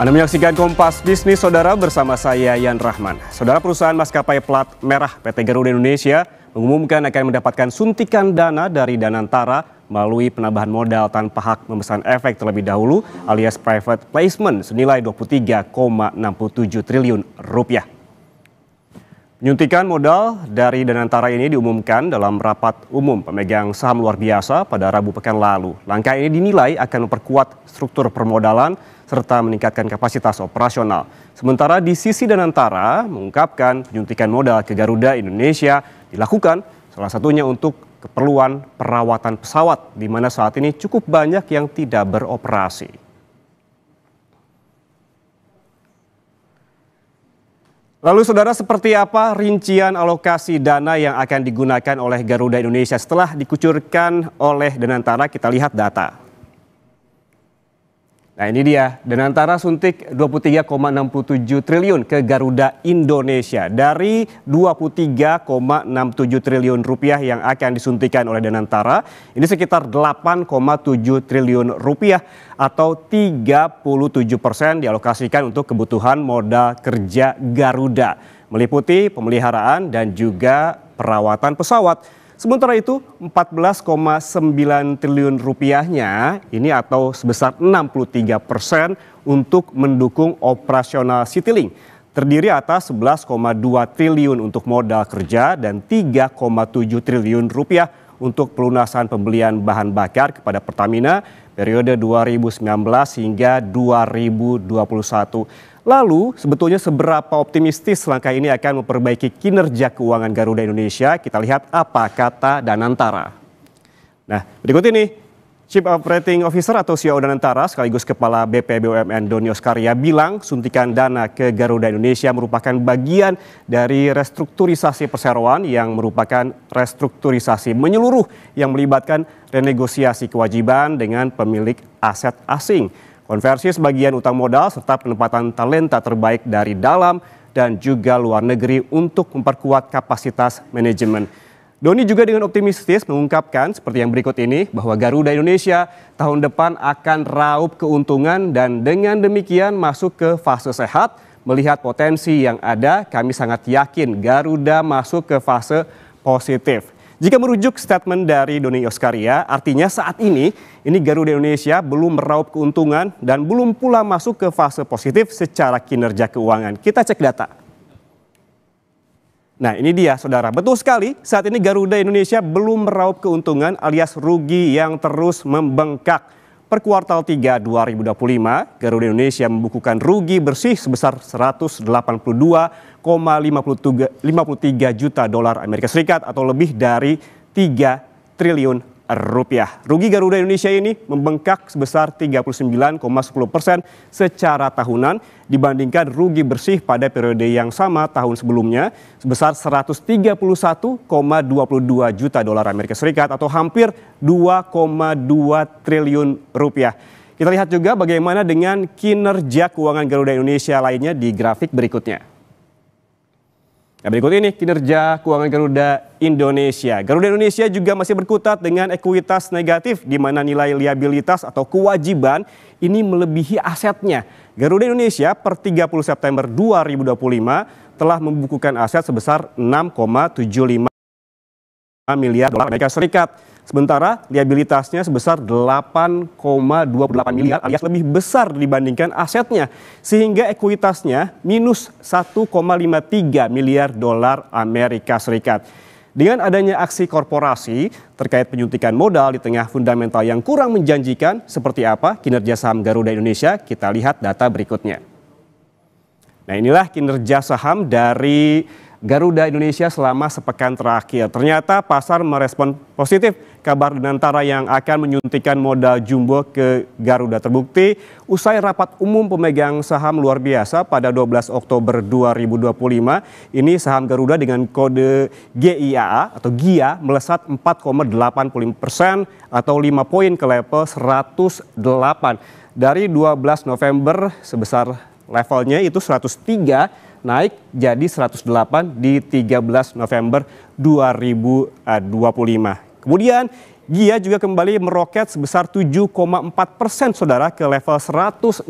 Anda menyaksikan Kompas Bisnis, Saudara, bersama saya Yan Rahman. Saudara, perusahaan maskapai plat merah PT Garuda Indonesia mengumumkan akan mendapatkan suntikan dana dari Danantara melalui penambahan modal tanpa hak memesan efek terlebih dahulu alias private placement senilai 23,67 triliun rupiah. Penyuntikan modal dari Danantara ini diumumkan dalam rapat umum pemegang saham luar biasa pada Rabu pekan lalu. Langkah ini dinilai akan memperkuat struktur permodalan serta meningkatkan kapasitas operasional. Sementara di sisi Danantara mengungkapkan penyuntikan modal ke Garuda Indonesia dilakukan salah satunya untuk keperluan perawatan pesawat, di mana saat ini cukup banyak yang tidak beroperasi. Lalu saudara, seperti apa rincian alokasi dana yang akan digunakan oleh Garuda Indonesia setelah dikucurkan oleh Danantara? Kita lihat data. Nah, ini dia, Danantara suntik 23,67 triliun ke Garuda Indonesia. Dari 23,67 triliun rupiah yang akan disuntikan oleh Danantara, ini sekitar 8,7 triliun rupiah atau 37% dialokasikan untuk kebutuhan modal kerja Garuda, meliputi pemeliharaan dan juga perawatan pesawat. Sementara itu 14,9 triliun rupiahnya ini atau sebesar 63% untuk mendukung operasional Citylink. Terdiri atas 11,2 triliun untuk modal kerja dan 3,7 triliun rupiah untuk pelunasan pembelian bahan bakar kepada Pertamina periode 2019 hingga 2021. Lalu sebetulnya seberapa optimistis langkah ini akan memperbaiki kinerja keuangan Garuda Indonesia? Kita lihat apa kata Danantara. Nah, berikut ini Chief Operating Officer atau CEO Danantara sekaligus Kepala BP BUMN Doni Oskaria bilang suntikan dana ke Garuda Indonesia merupakan bagian dari restrukturisasi perseroan yang merupakan restrukturisasi menyeluruh yang melibatkan renegosiasi kewajiban dengan pemilik aset asing, konversi sebagian utang modal, serta penempatan talenta terbaik dari dalam dan juga luar negeri untuk memperkuat kapasitas manajemen. Doni juga dengan optimistis mengungkapkan seperti yang berikut ini bahwa Garuda Indonesia tahun depan akan raup keuntungan dan dengan demikian masuk ke fase sehat. Melihat potensi yang ada, kami sangat yakin Garuda masuk ke fase positif. Jika merujuk statement dari Doni Oskaria, artinya saat ini Garuda Indonesia belum meraup keuntungan dan belum pula masuk ke fase positif secara kinerja keuangan. Kita cek data. Nah, ini dia saudara, betul sekali saat ini Garuda Indonesia belum meraup keuntungan alias rugi yang terus membengkak. Per kuartal 3 2025, Garuda Indonesia membukukan rugi bersih sebesar 182,53 juta dolar Amerika Serikat atau lebih dari 3 triliun rupiah. Rugi Garuda Indonesia ini membengkak sebesar 39,10% secara tahunan dibandingkan rugi bersih pada periode yang sama tahun sebelumnya sebesar 131,22 juta dolar Amerika Serikat atau hampir 2,2 triliun rupiah. Kita lihat juga bagaimana dengan kinerja keuangan Garuda Indonesia lainnya di grafik berikutnya. Nah, berikut ini kinerja keuangan Garuda Indonesia. Garuda Indonesia juga masih berkutat dengan ekuitas negatif di mana nilai liabilitas atau kewajiban ini melebihi asetnya. Garuda Indonesia per 30 September 2025 telah membukukan aset sebesar 6,75 miliar dolar Amerika Serikat. Sementara liabilitasnya sebesar 8,28 miliar alias lebih besar dibandingkan asetnya. Sehingga ekuitasnya minus 1,53 miliar dolar Amerika Serikat. Dengan adanya aksi korporasi terkait penyuntikan modal di tengah fundamental yang kurang menjanjikan, seperti apa kinerja saham Garuda Indonesia? Kita lihat data berikutnya. Nah, inilah kinerja saham dari Garuda Indonesia selama sepekan terakhir. Ternyata pasar merespon positif kabar Danantara yang akan menyuntikkan modal jumbo ke Garuda. Terbukti usai rapat umum pemegang saham luar biasa pada 12 Oktober 2025, ini saham Garuda dengan kode GIAA atau GIA melesat 4,85% atau 5 poin ke level 108. Dari 12 November sebesar levelnya itu 103, naik jadi 108 di 13 November 2025. Kemudian GIA juga kembali meroket sebesar 7,4% saudara ke level 116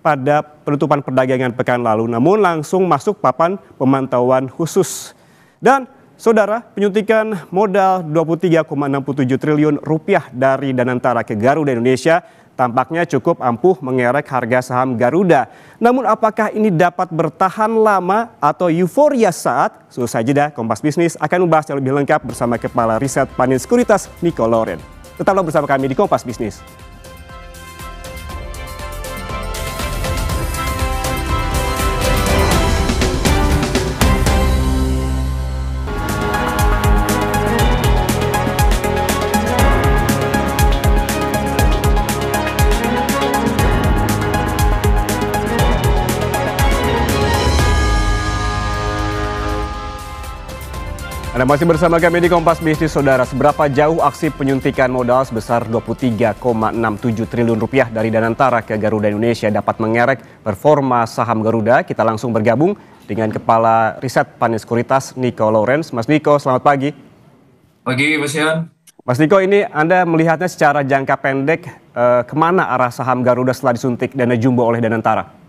pada penutupan perdagangan pekan lalu, namun langsung masuk papan pemantauan khusus. Dan saudara, penyuntikan modal 23,67 triliun rupiah dari Danantara ke Garuda Indonesia tampaknya cukup ampuh mengerek harga saham Garuda. Namun apakah ini dapat bertahan lama atau euforia saat? Selesai jeda, Kompas Bisnis akan membahas yang lebih lengkap bersama Kepala Riset Panin Sekuritas Nico Loren. Tetaplah bersama kami di Kompas Bisnis. Anda masih bersama kami di Kompas Bisnis, saudara. Seberapa jauh aksi penyuntikan modal sebesar 23,67 triliun rupiah dari Danantara ke Garuda Indonesia dapat mengerek performa saham Garuda? Kita langsung bergabung dengan Kepala Riset Panin Sekuritas Nico Lawrence. Mas Nico, selamat pagi. Pagi, Mas Ian. Mas Nico, ini Anda melihatnya secara jangka pendek, kemana arah saham Garuda setelah disuntik dana jumbo oleh Danantara?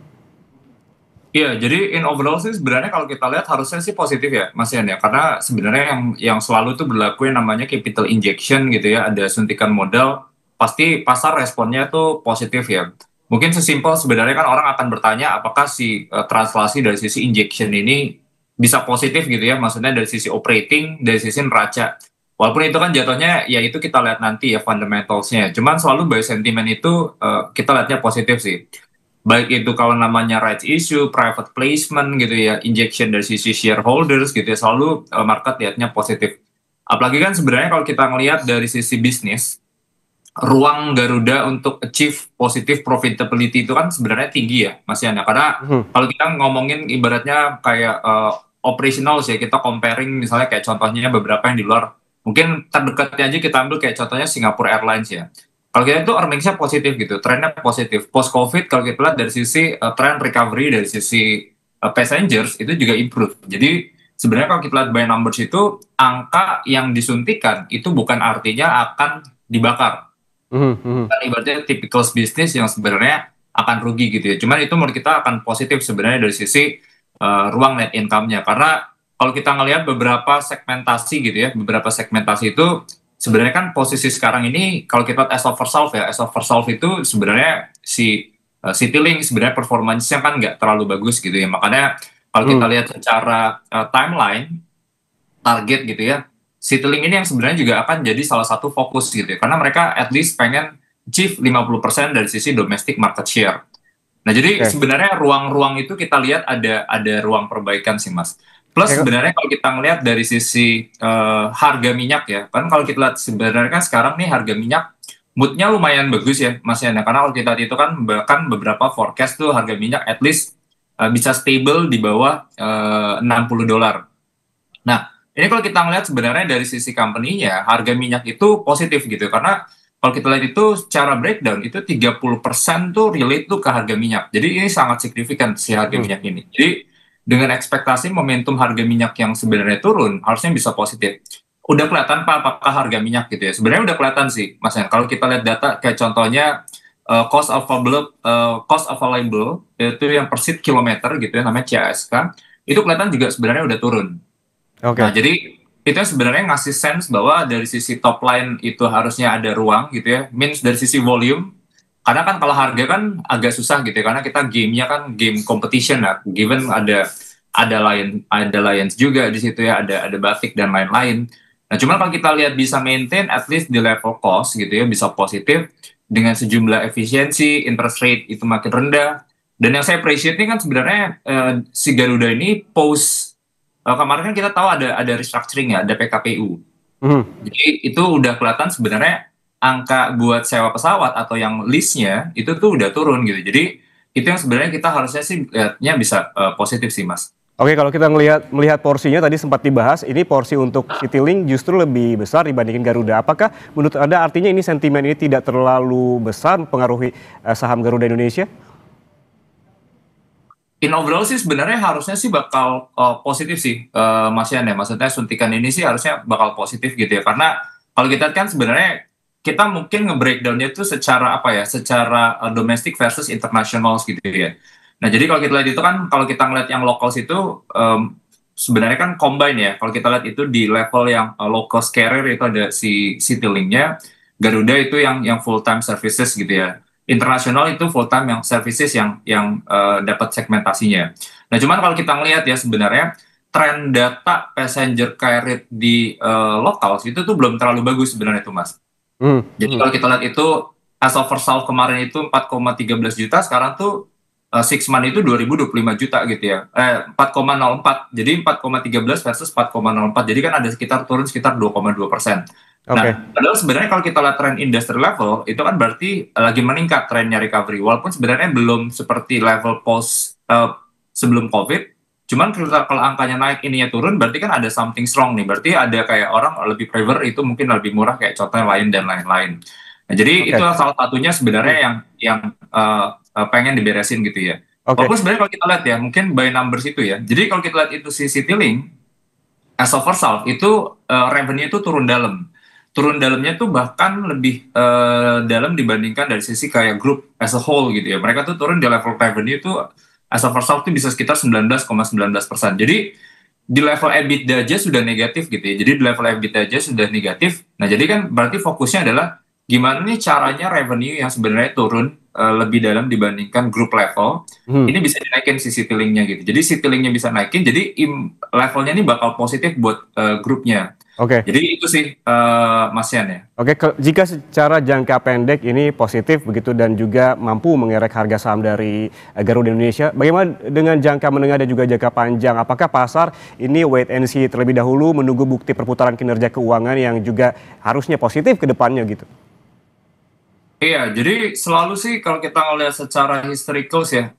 Iya, jadi in overall sih sebenarnya kalau kita lihat harusnya sih positif ya, Mas Ian ya. Karena sebenarnya yang selalu tuh berlaku yang namanya capital injection gitu ya, ada suntikan modal, pasti pasar responnya tuh positif ya. Mungkin sesimpel sebenarnya kan orang akan bertanya apakah si translasi dari sisi injection ini bisa positif gitu ya, maksudnya dari sisi operating, dari sisi neraca. Walaupun itu kan jatuhnya ya itu kita lihat nanti ya fundamentalsnya. Cuman selalu by sentiment itu kita lihatnya positif sih. Baik itu kalau namanya rights issue, private placement gitu ya, injection dari sisi shareholders gitu ya, selalu market lihatnya positif. Apalagi kan sebenarnya kalau kita ngelihat dari sisi bisnis, ruang Garuda untuk achieve positive profitability itu kan sebenarnya tinggi ya, Mas Yana. Karena kalau kita ngomongin ibaratnya kayak operational sih, kita comparing misalnya kayak contohnya beberapa yang di luar, mungkin terdekatnya aja kita ambil kayak contohnya Singapore Airlines ya. Kalau kita itu earnings-nya positif gitu, trennya positif. Post-COVID kalau kita lihat dari sisi trend recovery, dari sisi passengers itu juga improve. Jadi sebenarnya kalau kita lihat by numbers itu, angka yang disuntikan itu bukan artinya akan dibakar. Kan ibaratnya typical bisnis yang sebenarnya akan rugi gitu ya. Cuman itu menurut kita akan positif sebenarnya dari sisi ruang net income-nya. Karena kalau kita ngelihat beberapa segmentasi gitu ya, beberapa segmentasi itu sebenarnya kan posisi sekarang ini kalau kita as of resolve ya, as of resolve itu sebenarnya si Citylink sebenarnya performanya kan nggak terlalu bagus gitu ya. Makanya kalau kita lihat secara timeline target gitu ya, Citylink ini yang sebenarnya juga akan jadi salah satu fokus gitu ya. Karena mereka at least pengen achieve 50% dari sisi domestic market share. Nah, jadi sebenarnya ruang-ruang itu kita lihat ada ruang perbaikan sih, Mas. Plus sebenarnya kalau kita ngelihat dari sisi harga minyak ya, kan kalau kita lihat sebenarnya kan sekarang nih harga minyak moodnya lumayan bagus ya, Mas Yana. Karena kalau kita lihat itu kan bahkan beberapa forecast tuh harga minyak at least bisa stable di bawah $60. Nah, ini kalau kita ngelihat sebenarnya dari sisi company-nya, harga minyak itu positif gitu. Karena kalau kita lihat itu secara breakdown, itu 30% tuh relate tuh ke harga minyak. Jadi ini sangat signifikan si harga minyak ini. Jadi dengan ekspektasi momentum harga minyak yang sebenarnya turun, harusnya bisa positif. Udah kelihatan Pak, apakah harga minyak gitu ya? Sebenarnya udah kelihatan sih, Mas Yan. Kalau kita lihat data kayak contohnya cost available itu yang per seat kilometer gitu ya, namanya CASK, itu kelihatan juga sebenarnya udah turun. Nah, jadi itu sebenarnya ngasih sense bahwa dari sisi top line itu harusnya ada ruang gitu ya, means dari sisi volume. Karena kan kalau harga kan agak susah gitu ya, karena kita gamenya kan game competition lah, given ada Lions juga di situ ya, ada Batik dan lain-lain. Nah, cuman kalau kita lihat bisa maintain at least di level cost gitu ya, bisa positif dengan sejumlah efisiensi, interest rate itu makin rendah. Dan yang saya appreciate ini kan sebenarnya si Garuda ini post kemarin kan kita tahu ada restructuring ya, ada PKPU. Jadi itu udah kelihatan sebenarnya angka buat sewa pesawat atau yang lease-nya itu tuh udah turun gitu. Jadi itu yang sebenarnya kita harusnya sih lihatnya bisa positif sih, Mas. Oke, kalau kita melihat porsinya tadi sempat dibahas, ini porsi untuk Citylink justru lebih besar dibandingin Garuda. Apakah menurut Anda artinya ini sentimen ini tidak terlalu besar mempengaruhi saham Garuda Indonesia? In overall sih sebenarnya harusnya sih bakal positif sih, Mas Yan ya. Maksudnya suntikan ini sih harusnya bakal positif gitu ya. Karena kalau kita kan sebenarnya kita mungkin nge-breakdown-nya itu secara apa ya, secara domestic versus international gitu ya. Nah, jadi kalau kita lihat itu kan, kalau kita ngeliat yang locals itu sebenarnya kan combine ya. Kalau kita lihat itu di level yang low cost carrier itu ada si Citylink-nya, Garuda itu yang full time services gitu ya. Internasional itu full time yang services yang dapat segmentasinya. Nah, cuman kalau kita ngelihat ya sebenarnya tren data passenger carrier di lokal itu tuh belum terlalu bagus sebenarnya tuh Mas. Jadi kalau kita lihat itu as of first half kemarin itu 4,13 juta, sekarang tuh 6 month itu 2025 juta gitu ya. 4,04. Jadi 4,13 versus 4,04. Jadi kan ada sekitar turun sekitar 2,2%. Nah, padahal sebenarnya kalau kita lihat tren industry level, itu kan berarti lagi meningkat trennya recovery. Walaupun sebenarnya belum seperti level post sebelum COVID, cuman kalau angkanya naik ininya turun, berarti kan ada something strong nih. Berarti ada kayak orang lebih prefer itu mungkin lebih murah kayak contohnya lain dan lain-lain. Nah, jadi itu salah satunya sebenarnya yang pengen diberesin gitu ya. Walaupun sebenarnya kalau kita lihat ya, mungkin by numbers itu ya. Jadi kalau kita lihat itu si Citylink, as of first half itu revenue itu turun dalam. Turun dalamnya tuh bahkan lebih dalam dibandingkan dari sisi kayak grup as a whole gitu ya. Mereka tuh turun di level revenue tuh as of first half itu bisa sekitar 19,19%. Jadi di level EBITDA aja sudah negatif gitu ya. Jadi di level EBITDA aja sudah negatif. Nah, jadi kan berarti fokusnya adalah gimana nih caranya revenue yang sebenarnya turun lebih dalam dibandingkan grup level, ini bisa dinaikin si Citylink-nya gitu. Jadi Citylink-nya bisa naikin, jadi levelnya ini bakal positif buat grupnya. Jadi itu sih Mas Yan ya. Jika secara jangka pendek ini positif begitu dan juga mampu mengerek harga saham dari Garuda Indonesia, bagaimana dengan jangka menengah dan juga jangka panjang? Apakah pasar ini wait and see terlebih dahulu menunggu bukti perputaran kinerja keuangan yang juga harusnya positif ke depannya gitu? Iya, jadi selalu sih kalau kita ngelihat secara historical ya,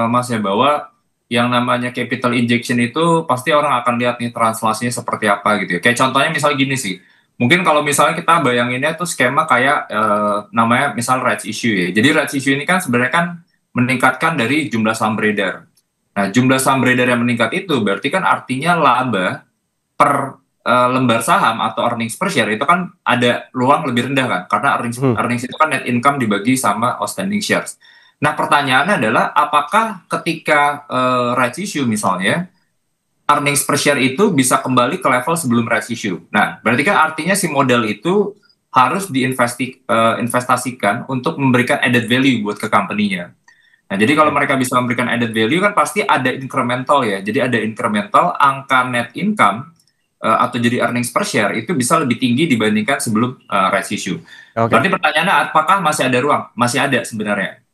Mas ya, bahwa yang namanya capital injection itu pasti orang akan lihat nih translasinya seperti apa gitu ya. Kayak contohnya misal gini sih, mungkin kalau misalnya kita bayanginnya tuh skema kayak namanya misal rights issue ya. Jadi rights issue ini kan sebenarnya kan meningkatkan dari jumlah saham beredar. Nah, jumlah saham beredar yang meningkat itu berarti kan artinya laba per lembar saham atau earnings per share itu kan ada ruang lebih rendah kan, karena earnings itu kan net income dibagi sama outstanding shares. Nah, pertanyaannya adalah apakah ketika rights issue misalnya earnings per share itu bisa kembali ke level sebelum rights issue. Nah, berarti kan artinya si modal itu harus diinvestasikan untuk memberikan added value buat ke company-nya. Nah, jadi kalau mereka bisa memberikan added value kan pasti ada incremental ya. Jadi ada incremental angka net income atau jadi earnings per share itu bisa lebih tinggi dibandingkan sebelum rights issue. Berarti pertanyaannya apakah masih ada ruang? Masih ada sebenarnya.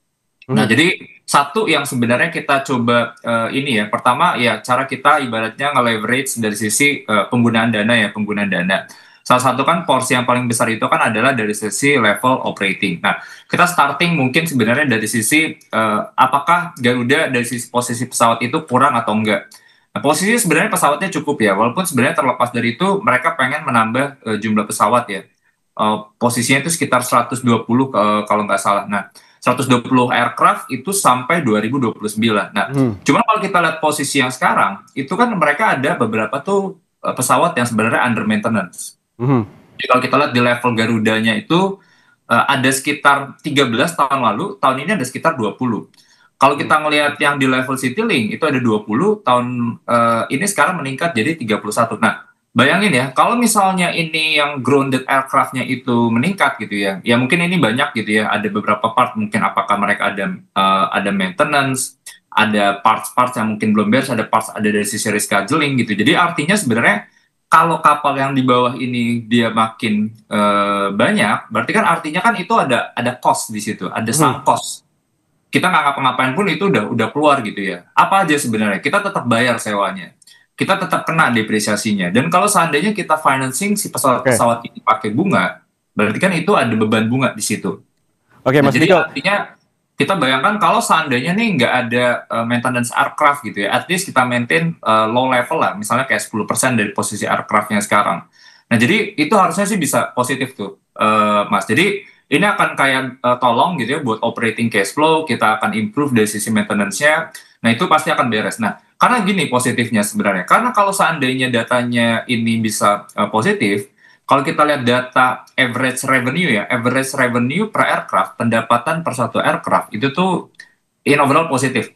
Nah, jadi satu yang sebenarnya kita coba ini ya, pertama ya cara kita ibaratnya nge-leverage dari sisi penggunaan dana. Salah satu kan porsi yang paling besar itu kan adalah dari sisi level operating. Nah, kita starting mungkin sebenarnya dari sisi apakah Garuda dari sisi posisi pesawat itu kurang atau enggak. Nah, posisi sebenarnya pesawatnya cukup ya, walaupun sebenarnya terlepas dari itu mereka pengen menambah jumlah pesawat ya. Posisinya itu sekitar 120 kalau nggak salah. Nah, 120 aircraft itu sampai 2029. Nah, cuma kalau kita lihat posisi yang sekarang, itu kan mereka ada beberapa tuh pesawat yang sebenarnya under maintenance. Jadi kalau kita lihat di level Garudanya itu ada sekitar 13 tahun lalu, tahun ini ada sekitar 20. Kalau kita ngelihat yang di level Citylink itu ada 20, tahun ini sekarang meningkat jadi 31. Nah, bayangin ya, kalau misalnya ini yang grounded aircraft-nya itu meningkat gitu ya, ya mungkin ini banyak gitu ya, ada beberapa part mungkin apakah mereka ada maintenance, ada parts-parts yang mungkin belum beres, ada parts ada dari sisi rescheduling gitu. Jadi artinya sebenarnya kalau kapal yang di bawah ini dia makin banyak, berarti kan artinya kan itu ada cost di situ, ada sunk cost. Kita nggak ngapa-ngapain pun itu udah keluar gitu ya. Apa aja sebenarnya? Kita tetap bayar sewanya. Kita tetap kena depresiasinya. Dan kalau seandainya kita financing si pesawat ini pakai bunga, berarti kan itu ada beban bunga di situ. Nah, jadi artinya kita bayangkan kalau seandainya nih nggak ada maintenance aircraft gitu ya, at least kita maintain low level lah, misalnya kayak 10% dari posisi aircraftnya sekarang. Nah, jadi itu harusnya sih bisa positif tuh, Mas. Jadi ini akan kayak tolong gitu ya buat operating cash flow, kita akan improve dari sisi maintenance-nya. Nah, itu pasti akan beres. Nah, karena gini positifnya sebenarnya. Karena kalau seandainya datanya ini bisa positif, kalau kita lihat data average revenue ya, average revenue per aircraft, pendapatan per satu aircraft itu tuh in overall positif.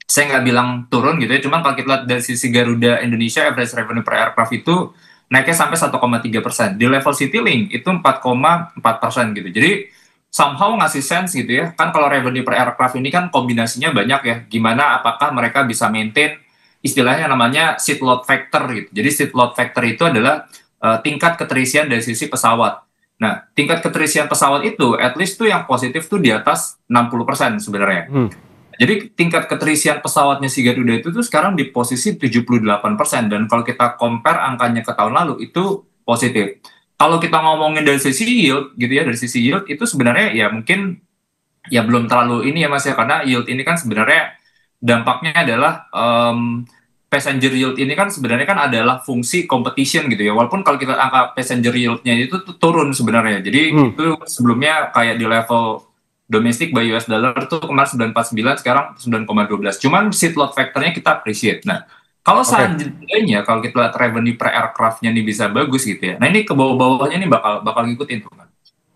Saya nggak bilang turun gitu ya, cuman kalau kita lihat dari sisi Garuda Indonesia, average revenue per aircraft itu naiknya sampai 1,3%. Di level Citylink itu 4,4% gitu. Jadi somehow ngasih sense gitu ya. Kan kalau revenue per aircraft ini kan kombinasinya banyak ya. Gimana apakah mereka bisa maintain istilahnya namanya seat load factor gitu. Jadi seat load factor itu adalah tingkat keterisian dari sisi pesawat. Nah, tingkat keterisian pesawat itu at least tuh yang positif tuh di atas 60% sebenarnya. Jadi tingkat keterisian pesawatnya si Garuda itu tuh sekarang di posisi 78%, dan kalau kita compare angkanya ke tahun lalu itu positif. Kalau kita ngomongin dari sisi yield gitu ya, dari sisi yield itu sebenarnya ya mungkin ya belum terlalu ini ya Mas ya, karena yield ini kan sebenarnya dampaknya adalah passenger yield ini kan sebenarnya kan adalah fungsi competition gitu ya. Walaupun kalau kita angka passenger yield-nya itu tuh turun sebenarnya. Jadi itu sebelumnya kayak di level domestik by US dollar tuh kemarin 9,49, sekarang 9,12. Cuman seat load factor-nya kita appreciate. Nah, kalau seandainya kalau kita lihat revenue per aircraft-nya nih bisa bagus gitu ya. Nah, ini ke bawah-bawahnya nih bakal ngikutin tuh kan.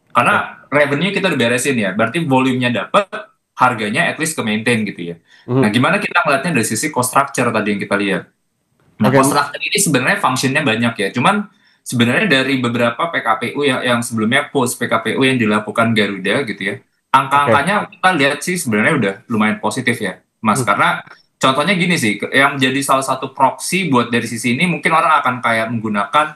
Karena revenue kita udah beresin ya, berarti volume-nya dapat, harganya at least ke-maintain gitu ya. Nah, gimana kita ngeliatnya dari sisi cost structure tadi yang kita lihat. Nah, cost structure ini sebenarnya function-nya banyak ya. Cuman sebenarnya dari beberapa PKPU yang sebelumnya post PKPU yang dilakukan Garuda gitu ya, angka-angkanya kita lihat sih sebenarnya udah lumayan positif ya, Mas. Karena contohnya gini sih, yang jadi salah satu proxy buat dari sisi ini mungkin orang akan kayak menggunakan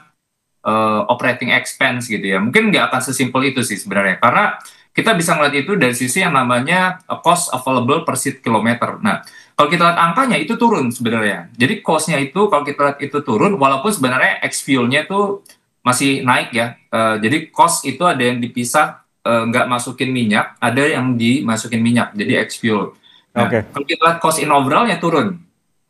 operating expense gitu ya. Mungkin nggak akan sesimpel itu sih sebenarnya. Karena kita bisa ngeliat itu dari sisi yang namanya cost available per seat kilometer. Nah, kalau kita lihat angkanya itu turun sebenarnya. Jadi cost-nya itu kalau kita lihat itu turun, walaupun sebenarnya ex-fuel-nya itu masih naik ya. Jadi cost itu ada yang dipisah, nggak masukin minyak, ada yang dimasukin minyak, jadi ex-fuel. Nah, kalau kita lihat cost in overall-nya turun.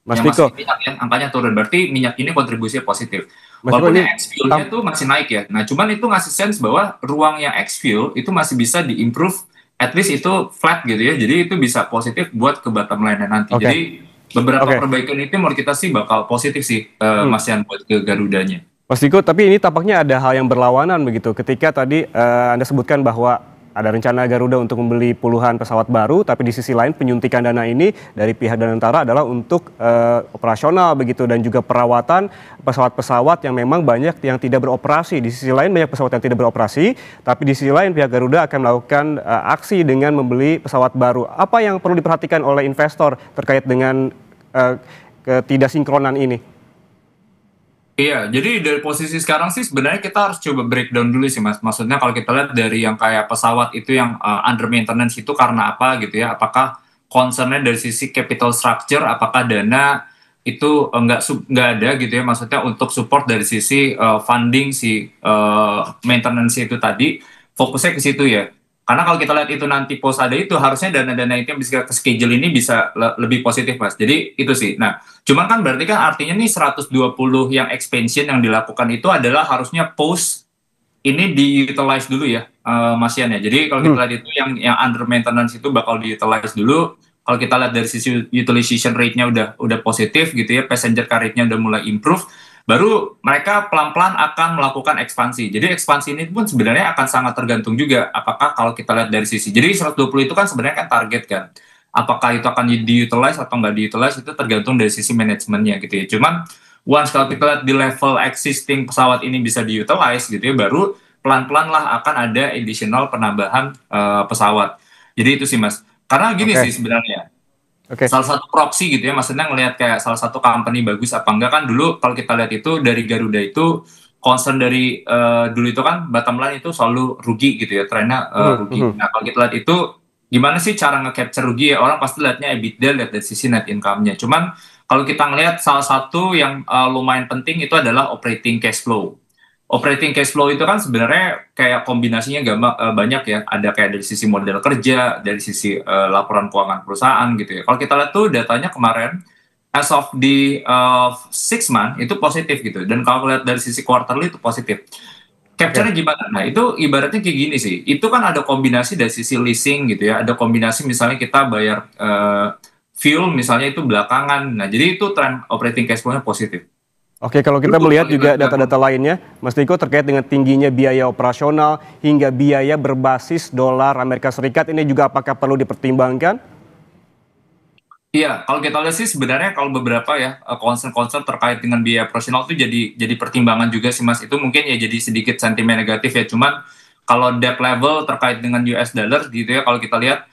Mas yang Viko, masih minyak ya, angkanya turun. Berarti minyak ini kontribusinya positif. Walaupun yang ex-fuel-nya tuh masih naik ya. Nah, cuman itu ngasih sense bahwa ruang yang ex-fuel itu masih bisa di-improve, at least itu flat gitu ya. Jadi itu bisa positif buat ke bottom line nanti. Jadi beberapa perbaikan itu menurut kita sih bakal positif sih, Mas Yan, buat ke Garudanya. Mas Viko, tapi ini tampaknya ada hal yang berlawanan begitu. Ketika tadi Anda sebutkan bahwa ada rencana Garuda untuk membeli puluhan pesawat baru, tapi di sisi lain penyuntikan dana ini dari pihak Danantara adalah untuk operasional begitu, dan juga perawatan pesawat-pesawat yang memang banyak yang tidak beroperasi. Di sisi lain banyak pesawat yang tidak beroperasi, tapi di sisi lain pihak Garuda akan melakukan aksi dengan membeli pesawat baru. Apa yang perlu diperhatikan oleh investor terkait dengan ketidaksinkronan ini? Iya, jadi dari posisi sekarang sih sebenarnya kita harus coba breakdown dulu sih Mas. Maksudnya kalau kita lihat dari yang kayak pesawat itu yang under maintenance itu karena apa gitu ya. Apakah concernnya dari sisi capital structure, apakah dana itu nggak ada gitu ya. Maksudnya untuk support dari sisi funding si maintenance itu tadi, fokusnya ke situ ya. Karena kalau kita lihat itu nanti post ada itu, harusnya dana-dana itu yang bisa ke schedule ini bisa lebih positif Mas. Jadi itu sih. Nah, cuman kan berarti kan artinya nih 120 yang expansion yang dilakukan itu adalah harusnya post ini di-utilize dulu ya, Mas Yan ya. Jadi kalau kita lihat itu yang under maintenance itu bakal di-utilize dulu. Kalau kita lihat dari sisi utilization rate-nya udah positif gitu ya, passenger car rate-nya udah mulai improve, baru mereka pelan-pelan akan melakukan ekspansi. Jadi ekspansi ini pun sebenarnya akan sangat tergantung juga apakah kalau kita lihat dari sisi. Jadi 120 itu kan sebenarnya kan target kan. Apakah itu akan di-utilize atau nggak di-utilize itu tergantung dari sisi manajemennya gitu ya. Cuman once kalau kita lihat di level existing pesawat ini bisa di-utilize gitu ya, baru pelan-pelan lah akan ada additional penambahan pesawat. Jadi itu sih Mas. Karena gini sih sebenarnya. Salah satu proxy gitu ya, maksudnya ngelihat kayak salah satu company bagus apa enggak kan dulu kalau kita lihat itu dari Garuda itu concern dari dulu itu kan bottom line itu selalu rugi gitu ya, trennya rugi. Nah kalau kita lihat itu gimana sih cara nge-capture rugi ya, orang pasti lihatnya EBITDA, lihat dari sisi net income-nya. Cuman kalau kita ngelihat salah satu yang lumayan penting itu adalah operating cash flow. Operating cash flow itu kan sebenarnya kayak kombinasinya banyak ya. Ada kayak dari sisi model kerja, dari sisi laporan keuangan perusahaan gitu ya. Kalau kita lihat tuh datanya kemarin, as of di 6 month itu positif gitu. Dan kalau lihat dari sisi quarterly itu positif. Capture-nya gimana? Nah itu ibaratnya kayak gini sih. Itu kan ada kombinasi dari sisi leasing gitu ya. Ada kombinasi misalnya kita bayar fuel misalnya itu belakangan. Nah jadi itu tren operating cash flow-nya positif. Oke, kalau kita Betul, melihat kalau kita juga lihat. data-data lainnya, Mas Niko terkait dengan tingginya biaya operasional hingga biaya berbasis dolar Amerika Serikat ini juga apakah perlu dipertimbangkan? Iya, kalau kita lihat sih sebenarnya kalau beberapa ya concern-concern terkait dengan biaya operasional itu jadi pertimbangan juga sih Mas. Itu mungkin ya jadi sedikit sentimen negatif ya. Cuman kalau debt level terkait dengan US dollar gitu ya kalau kita lihat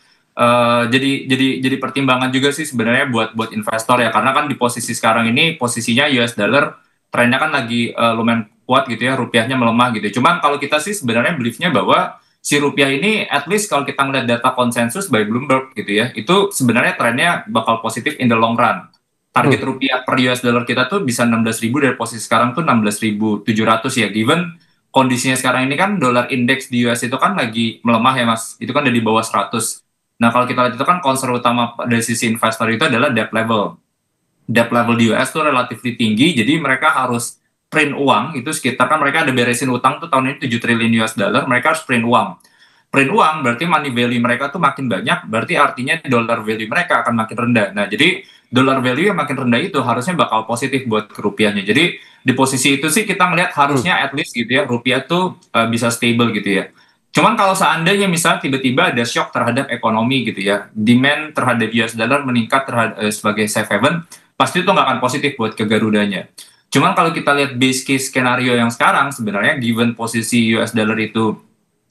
jadi pertimbangan juga sih sebenarnya buat buat investor ya. Karena kan di posisi sekarang ini posisinya US dollar trennya kan lagi lumayan kuat gitu ya, rupiahnya melemah gitu. Cuman kalau kita sih sebenarnya beliefnya bahwa si rupiah ini at least kalau kita ngeliat data konsensus by Bloomberg gitu ya, itu sebenarnya trennya bakal positif in the long run. Target Hmm. rupiah per US dollar kita tuh bisa 16.000 dari posisi sekarang tuh 16.700 ya. Given kondisinya sekarang ini kan dolar indeks di US itu kan lagi melemah ya Mas. Itu kan udah di bawah 100. Nah kalau kita lihat itu kan concern utama dari sisi investor itu adalah debt level. Debt level di US tuh relatif tinggi, jadi mereka harus print uang, itu sekitar kan mereka ada beresin utang tuh tahun ini 7 triliun US dollar, mereka harus print uang. Print uang berarti money value mereka tuh makin banyak, berarti artinya dollar value mereka akan makin rendah. Nah, jadi dollar value yang makin rendah itu harusnya bakal positif buat ke rupiahnya. Jadi di posisi itu sih kita ngelihat Hmm. harusnya at least gitu ya, rupiah tuh bisa stable gitu ya. Cuman kalau seandainya misalnya tiba-tiba ada shock terhadap ekonomi gitu ya, demand terhadap US dollar meningkat sebagai safe haven, pasti itu nggak akan positif buat ke Garudanya. Cuman kalau kita lihat base case skenario yang sekarang, sebenarnya given posisi US dollar itu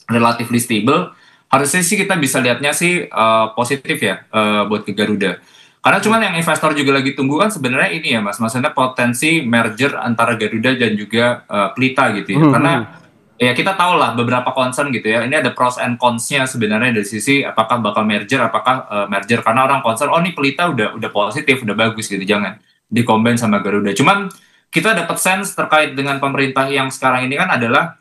relatively stable, harusnya sih kita bisa lihatnya sih positif ya buat ke Garuda. Karena cuman yang investor juga lagi tunggu kan sebenarnya ini ya Mas, maksudnya potensi merger antara Garuda dan juga Pelita gitu ya. Hmm. Hmm. Karena ya kita tahu lah beberapa concern gitu ya. Ini ada pros and cons-nya sebenarnya dari sisi apakah bakal merger, apakah merger. Karena orang concern, oh ini Pelita udah positif, udah bagus gitu. Jangan di-combine sama Garuda. Cuman kita dapat sense terkait dengan pemerintah yang sekarang ini kan adalah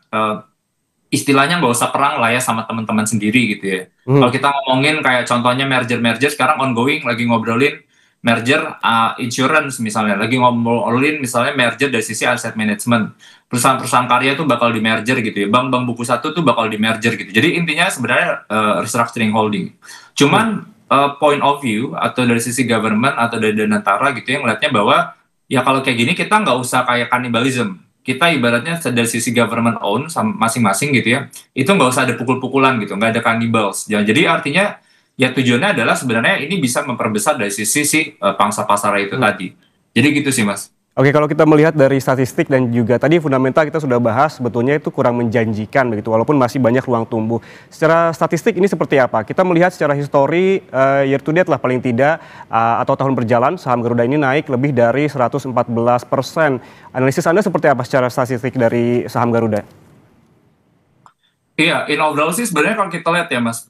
istilahnya nggak usah perang lah ya sama teman-teman sendiri gitu ya. Hmm. Kalau kita ngomongin kayak contohnya merger-merger sekarang ongoing lagi ngobrolin merger insurance misalnya, lagi ngobrolin misalnya merger dari sisi asset management. Perusahaan-perusahaan karya tuh bakal di merger gitu ya. Bank-bank buku satu tuh bakal di merger gitu. Jadi intinya sebenarnya restructuring holding. Hmm. Cuman point of view atau dari sisi government atau dari Danantara gitu ya ngelihatnya bahwa ya kalau kayak gini kita nggak usah kayak cannibalism, kita ibaratnya dari sisi government own masing-masing gitu ya, itu nggak usah ada pukul-pukulan gitu, nggak ada cannibals. Ya, jadi artinya ya tujuannya adalah sebenarnya ini bisa memperbesar dari sisi si pangsa pasar itu Hmm. tadi. Jadi gitu sih Mas. Oke, kalau kita melihat dari statistik dan juga tadi fundamental kita sudah bahas, sebetulnya itu kurang menjanjikan begitu, walaupun masih banyak ruang tumbuh. Secara statistik ini seperti apa? Kita melihat secara histori year to date lah paling tidak atau tahun berjalan saham Garuda ini naik lebih dari 114%. Analisis Anda seperti apa secara statistik dari saham Garuda? Iya, in overall sih sebenarnya kalau kita lihat ya Mas,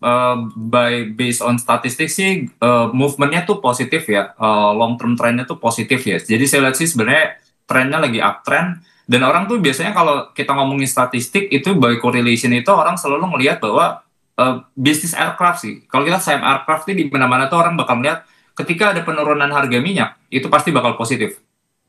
based on statistik sih movementnya tuh positif ya, long term trendnya tuh positif ya. Jadi saya lihat sih sebenarnya trennya lagi uptrend dan orang tuh biasanya kalau kita ngomongin statistik itu by correlation itu orang selalu ngelihat bahwa bisnis aircraft sih. Kalau kita saham aircraft ini di mana-mana tuh orang bakal melihat ketika ada penurunan harga minyak itu pasti bakal positif.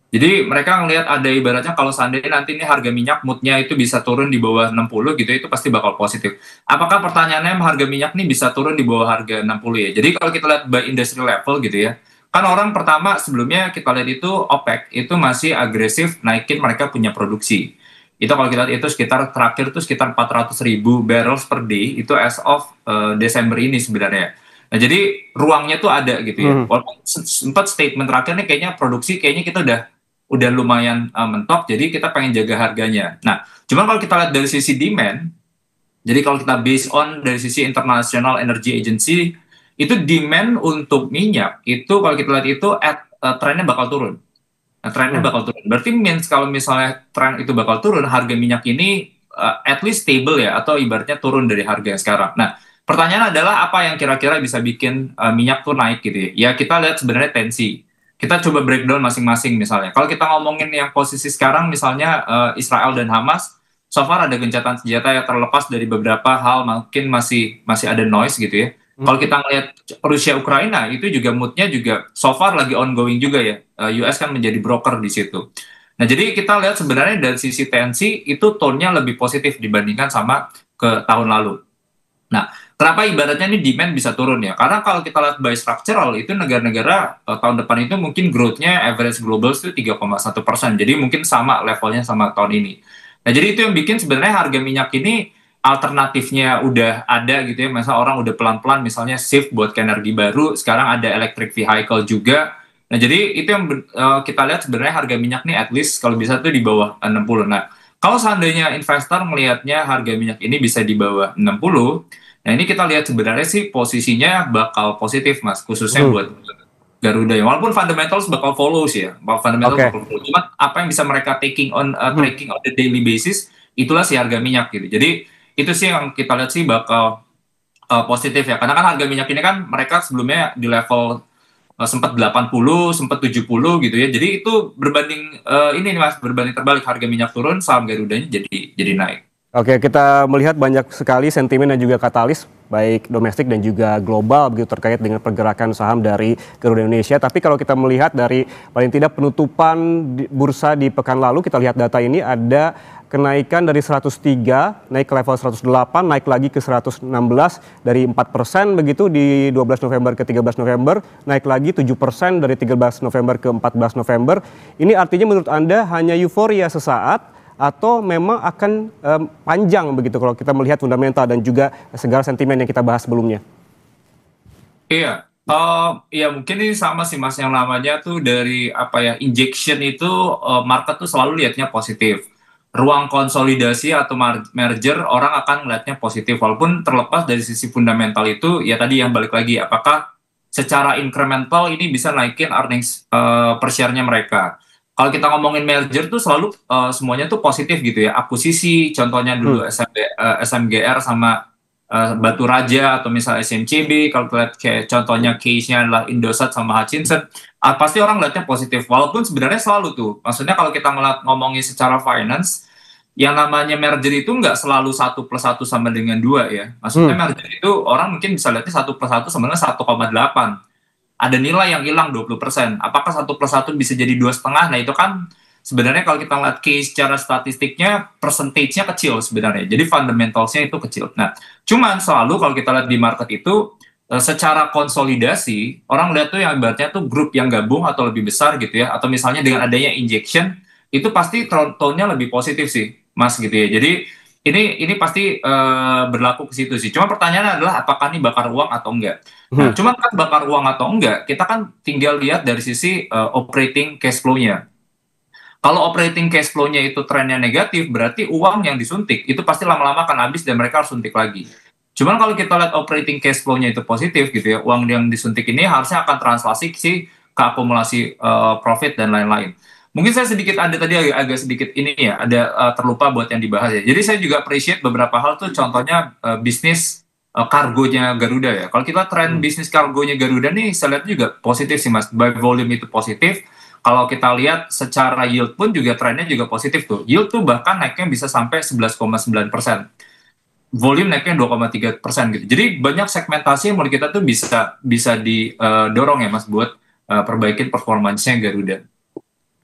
Jadi mereka ngelihat ada ibaratnya kalau seandainya nanti ini harga minyak moodnya itu bisa turun di bawah 60 gitu itu pasti bakal positif. Apakah pertanyaannya harga minyak nih bisa turun di bawah harga 60 ya? Jadi kalau kita lihat by industry level gitu ya, kan orang pertama sebelumnya kita lihat itu OPEC itu masih agresif naikin mereka punya produksi. Itu kalau kita lihat itu sekitar terakhir itu sekitar 400.000 barrels per day itu as of Desember ini sebenarnya. Nah, jadi ruangnya tuh ada gitu ya. Hmm. Walaupun sempat statement terakhir nih kayaknya produksi kayaknya kita udah lumayan mentok, jadi kita pengen jaga harganya. Nah, cuman kalau kita lihat dari sisi demand, jadi kalau kita based on dari sisi International Energy Agency, itu demand untuk minyak itu kalau kita lihat itu trennya bakal turun. Nah, trennya Hmm. bakal turun. Berarti means kalau misalnya tren itu bakal turun, harga minyak ini at least stable ya, atau ibaratnya turun dari harga yang sekarang. Nah, pertanyaan adalah apa yang kira-kira bisa bikin minyak tuh naik gitu ya? Ya kita lihat sebenarnya tensi. Kita coba breakdown masing-masing misalnya. Kalau kita ngomongin yang posisi sekarang misalnya Israel dan Hamas, so far ada gencatan senjata yang terlepas dari beberapa hal mungkin masih ada noise gitu ya. Kalau Hmm. kita ngelihat Rusia Ukraina itu juga moodnya juga so far lagi ongoing juga ya. US kan menjadi broker di situ. Nah, jadi kita lihat sebenarnya dari sisi tensi itu tone-nya lebih positif dibandingkan sama ke tahun lalu. Nah, Kenapa ibaratnya ini demand bisa turun ya? Karena kalau kita lihat by structural itu negara-negara tahun depan itu mungkin growth-nya average global itu 3,1%. Jadi mungkin sama levelnya sama tahun ini. Nah, jadi itu yang bikin sebenarnya harga minyak ini alternatifnya udah ada gitu ya. Masa orang udah pelan-pelan misalnya shift buat ke energi baru, sekarang ada electric vehicle juga. Nah, jadi itu yang kita lihat sebenarnya harga minyak nih at least kalau bisa tuh di bawah 60. Nah, kalau seandainya investor melihatnya harga minyak ini bisa di bawah 60, nah ini kita lihat sebenarnya sih posisinya bakal positif Mas, khususnya Hmm, buat Garuda ya. Walaupun fundamentals bakal follow sih ya, fundamentals Oke. bakal follow. Cuma apa yang bisa mereka Hmm. tracking on the daily basis, itulah si harga minyak gitu. Jadi itu sih yang kita lihat sih bakal positif ya. Karena kan harga minyak ini kan mereka sebelumnya di level sempat 80, sempat 70 gitu ya. Jadi itu berbanding ini nih Mas, berbanding terbalik harga minyak turun, saham Garudanya jadi naik. Oke, kita melihat banyak sekali sentimen dan juga katalis baik domestik dan juga global begitu terkait dengan pergerakan saham dari Garuda Indonesia. Tapi kalau kita melihat dari paling tidak penutupan bursa di pekan lalu, kita lihat data ini ada kenaikan dari 103 naik ke level 108, naik lagi ke 116 dari 4% begitu di 12 November ke 13 November, naik lagi 7% dari 13 November ke 14 November. Ini artinya menurut Anda hanya euforia sesaat atau memang akan panjang begitu kalau kita melihat fundamental dan juga segala sentimen yang kita bahas sebelumnya? Iya, ya mungkin ini sama sih Mas yang namanya tuh dari apa ya injection itu market tuh selalu lihatnya positif. Ruang konsolidasi atau merger orang akan melihatnya positif walaupun terlepas dari sisi fundamental itu ya tadi yang balik lagi apakah secara incremental ini bisa naikin earnings per share-nya mereka. Kalau kita ngomongin merger tuh selalu semuanya tuh positif gitu ya. Akuisisi contohnya dulu SMGR sama Batu Raja atau misal SMCB, kalau kita lihat kayak contohnya case-nya adalah Indosat sama Hutchinson, pasti orang lihatnya positif. Walaupun sebenarnya selalu tuh, maksudnya kalau kita ngomongin secara finance, yang namanya merger itu nggak selalu 1+1 sama dengan 2 ya. Maksudnya Hmm, merger itu orang mungkin bisa lihatnya 1+1 sama dengan 1,8. Ada nilai yang hilang 20%. Apakah 1+1 bisa jadi 2,5? Nah itu kan sebenarnya kalau kita lihat case secara statistiknya, percentage-nya kecil sebenarnya. Jadi fundamentalsnya itu kecil. Nah, cuman selalu kalau kita lihat di market itu, secara konsolidasi, orang lihat tuh yang ibaratnya tuh grup yang gabung atau lebih besar gitu ya, atau misalnya dengan adanya injection, itu pasti tone-nya lebih positif sih, Mas gitu ya. Jadi ini pasti berlaku ke situ sih. Cuma pertanyaannya adalah apakah ini bakar uang atau enggak. Nah, hmm, cuman kan bakar uang atau enggak, kita kan tinggal lihat dari sisi operating cash flow-nya. Kalau operating cash flow-nya itu trennya negatif, berarti uang yang disuntik itu pasti lama-lama akan habis dan mereka harus suntik lagi. Cuman kalau kita lihat operating cash flow-nya itu positif gitu ya, uang yang disuntik ini harusnya akan translasi sih ke akumulasi profit dan lain-lain. Mungkin saya sedikit ada tadi agak sedikit ini ya, ada terlupa buat yang dibahas ya. Jadi saya juga appreciate beberapa hal tuh contohnya bisnis kargonya Garuda ya. Kalau kita tren hmm. bisnis kargonya Garuda nih saya lihat juga positif sih Mas. By volume itu positif, kalau kita lihat secara yield pun juga trennya juga positif tuh. Yield tuh bahkan naiknya bisa sampai 11,9%. Volume naiknya 2,3% gitu. Jadi banyak segmentasi yang menurut kita tuh bisa didorong ya Mas buat perbaikin performancenya Garuda.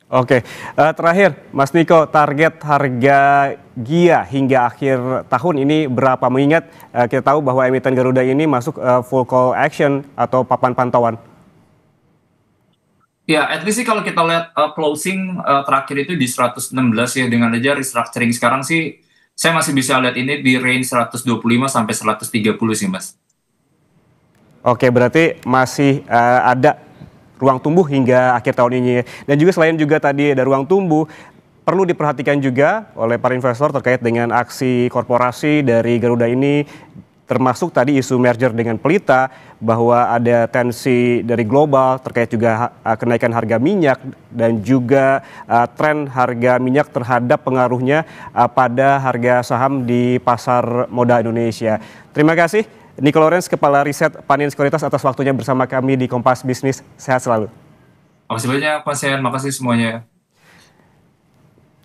Oke, terakhir Mas Niko, target harga GIA hingga akhir tahun ini berapa? Mengingat kita tahu bahwa emiten Garuda ini masuk full call action atau papan pantauan. Ya, at least sih kalau kita lihat closing terakhir itu di 116 ya, dengan aja restructuring sekarang sih, saya masih bisa lihat ini di range 125 sampai 130 sih, Mas. Oke, berarti masih ada ruang tumbuh hingga akhir tahun ini. Dan juga selain juga tadi ada ruang tumbuh, perlu diperhatikan juga oleh para investor terkait dengan aksi korporasi dari Garuda ini, termasuk tadi isu merger dengan Pelita, bahwa ada tensi dari global terkait juga kenaikan harga minyak dan juga tren harga minyak terhadap pengaruhnya pada harga saham di pasar modal Indonesia. Terima kasih Niko Lawrence, Kepala Riset Panin Sekuritas atas waktunya bersama kami di Kompas Bisnis. Sehat selalu. Makasih banyak, Mas Yan. Makasih semuanya.